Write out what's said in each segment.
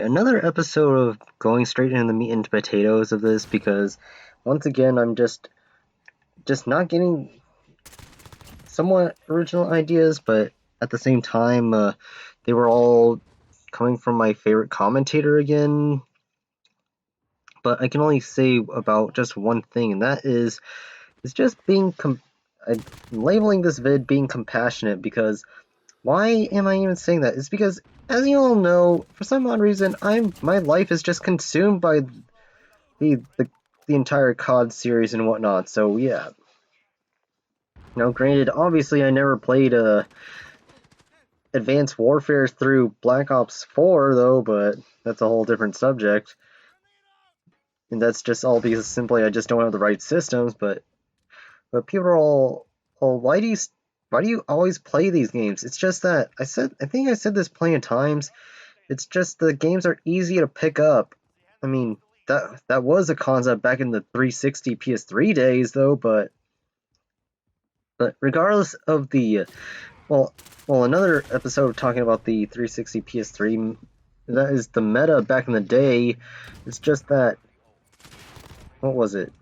another episode of going straight into the meat and potatoes of this because once again I'm just not getting somewhat original ideas, but at the same time they were all coming from my favorite commentator again. But I can only say about just one thing, and that is it's just I'm labeling this vid being compassionate because why am I even saying that? It's because, as you all know, for some odd reason, my life is just consumed by the the, the entire COD series and whatnot. So yeah. Now, granted, obviously, I never played Advanced Warfare through Black Ops 4, though, but that's a whole different subject. And that's just all because simply I just don't have the right systems. But people are all, "Oh, why do you always play these games?" It's just that I think I said this plenty of times. It's just the games are easy to pick up. I mean, that was a concept back in the 360 PS3 days, though. But regardless of the well, another episode talking about the 360 PS3, that is the meta back in the day. It's just that what was it?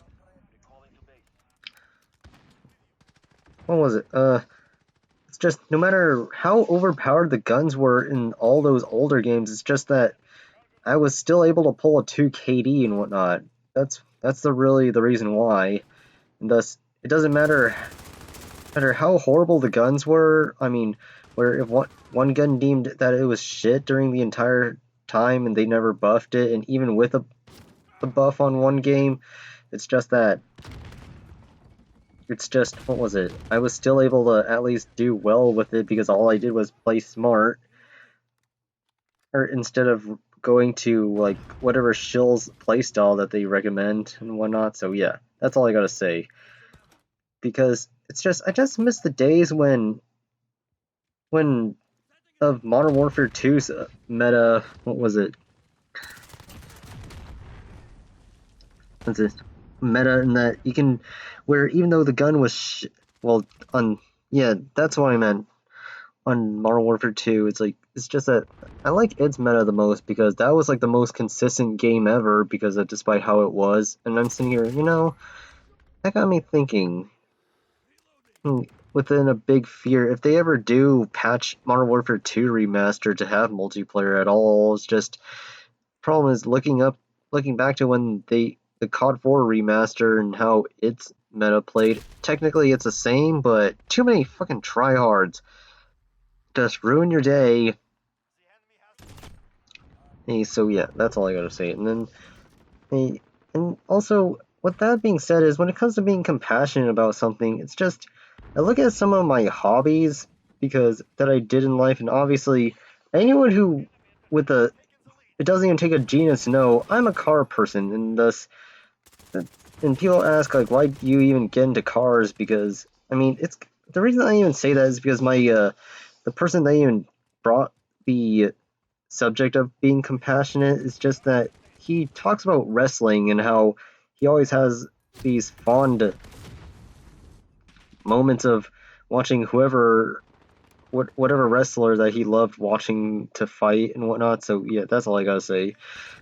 What was it? It's just no matter how overpowered the guns were in all those older games, it's just that I was still able to pull a 2 KD and whatnot. That's really the reason why. And thus, it doesn't matter how horrible the guns were. I mean, where if one gun deemed that it was shit during the entire time and they never buffed it, and even with a buff on one game, it's just that it's just what was it? I was still able to at least do well with it because all I did was play smart, or instead of going to like whatever shill's playstyle that they recommend and whatnot. So yeah, that's all I gotta say. Because it's just I just miss the days when of Modern Warfare 2's meta. What was it? What's this meta in that you can where even though the gun was well on yeah that's what I meant on Modern Warfare 2. It's like it's just that I like its meta the most because that was like the most consistent game ever because of despite how it was. And I'm sitting here, that got me thinking. Within a big fear, if they ever do patch Modern Warfare 2 remaster to have multiplayer at all, it's just problem is looking back to when the COD 4 remaster and how its meta played. Technically, it's the same, but too many fucking tryhards just ruin your day. Hey, so yeah, that's all I gotta say. And then, hey, and also, with that being said, is when it comes to being compassionate about something, it's just I look at some of my hobbies because that I did in life, and obviously, anyone who with a it doesn't even take a genius to know I'm a car person, and thus, and people ask like, why do you even get into cars? Because I mean, it's the reason I even say that is because my the person that even brought the subject of being compassionate is just that he talks about wrestling and how he always has these fond moments of watching whatever wrestler that he loved watching to fight and whatnot. So yeah, that's all I gotta say.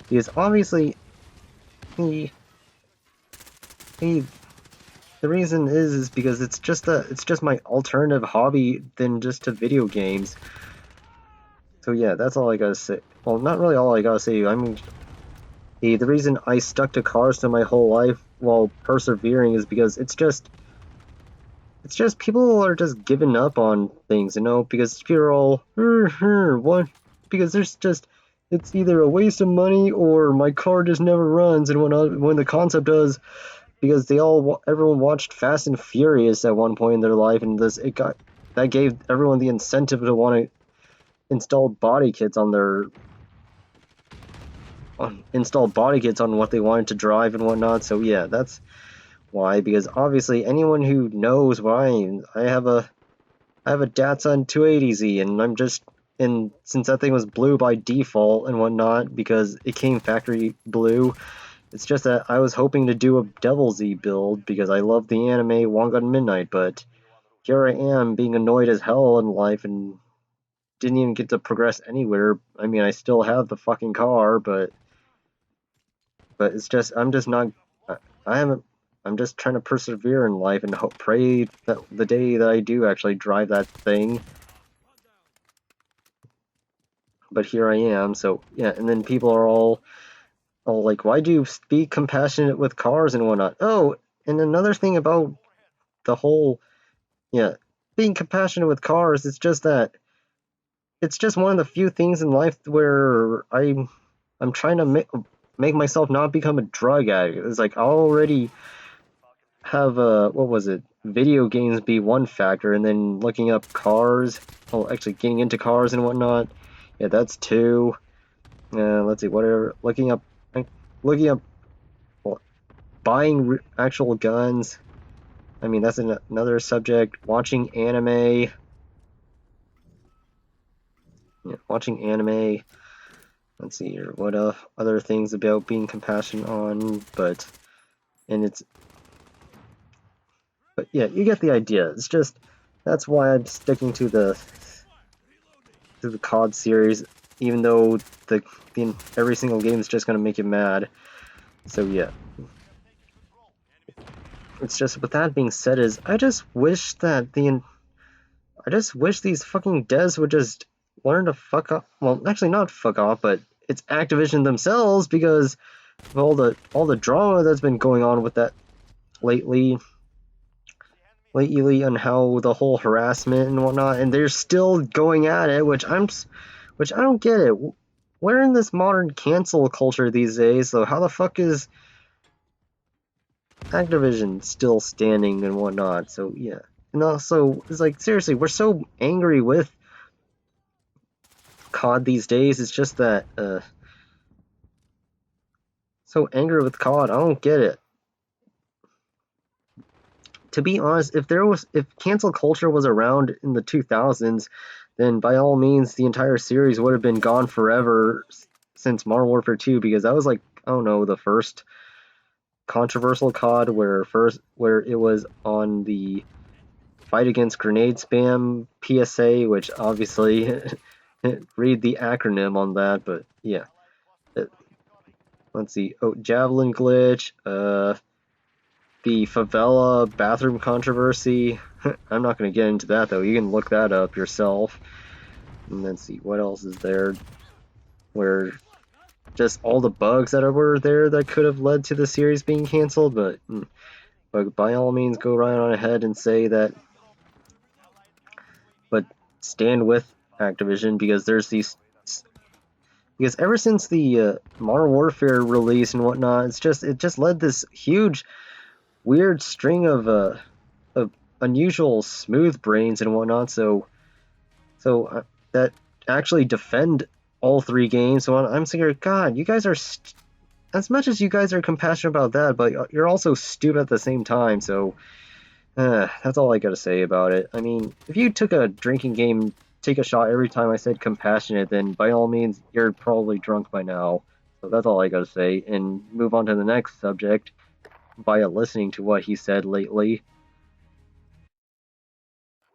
Because obviously he he the reason is because it's just my alternative hobby than just to video games. So yeah, that's all I gotta say. Well, not really all I gotta say. I mean, the reason I stuck to cars to my whole life while persevering is because it's just people are just giving up on things, because people are all what? Because there's just it's either a waste of money or my car just never runs. And when the concept does, because everyone watched Fast and Furious at one point in their life, and that gave everyone the incentive to want to install body kits on what they wanted to drive and whatnot. So yeah, that's why. Because obviously, anyone who knows why I have a Datsun 280Z, and since that thing was blue by default and whatnot because it came factory blue, it's just that I was hoping to do a Devil Z build because I love the anime One Gun Midnight, but here I am being annoyed as hell in life and didn't even get to progress anywhere. I mean, I still have the fucking car, but it's just I'm just not. I haven't. I'm just trying to persevere in life and hope, pray that the day that I do actually drive that thing. But here I am. So yeah, and then people are all like, why do you be compassionate with cars and whatnot? Oh, and another thing about the whole, yeah, being compassionate with cars, it's just that it's just one of the few things in life where I'm trying to make myself not become a drug addict. It's like I already have what was it? Video games be one factor, and then looking up cars, actually getting into cars and whatnot. Yeah, that's two. Let's see, whatever. Looking up, well, buying actual guns. I mean, that's another subject. Watching anime. Yeah, watching anime. Let's see here. What other things about being compassionate on? But yeah, you get the idea. It's just that's why I'm sticking to the COD series, even though the every single game is just gonna make you mad. So yeah. It's just, with that being said, is I just wish these fucking devs would just learn to fuck off. Well, actually not fuck off, but it's Activision themselves, because of all the drama that's been going on with that lately on how the whole harassment and whatnot, and they're still going at it, which I don't get it. We're in this modern cancel culture these days, so how the fuck is Activision still standing and whatnot? So yeah. And also, it's like, seriously, we're so angry with COD these days. It's just that, so angry with COD, I don't get it. To be honest, if cancel culture was around in the 2000s, then by all means, the entire series would have been gone forever since Modern Warfare 2, because that was like, I don't know, the first controversial COD where it was on the fight against grenade spam PSA, which obviously read the acronym on that, but yeah. Let's see. Oh, Javelin glitch. The favela bathroom controversy. I'm not going to get into that though. You can look that up yourself. And then see what else is there. Where just all the bugs that were there that could have led to the series being canceled, but by all means, go right on ahead and say that. But stand with Activision, because there's these. Because ever since the Modern Warfare release and whatnot, it just led this huge, weird string of unusual smooth brains and whatnot. So that actually defend all three games. So I'm thinking, God, you guys are as much as you guys are compassionate about that, but you're also stupid at the same time. So that's all I gotta say about it. I mean, if you took a drinking game, take a shot every time I said compassionate, then by all means, you're probably drunk by now. So that's all I gotta say, and move on to the next subject via listening to what he said lately.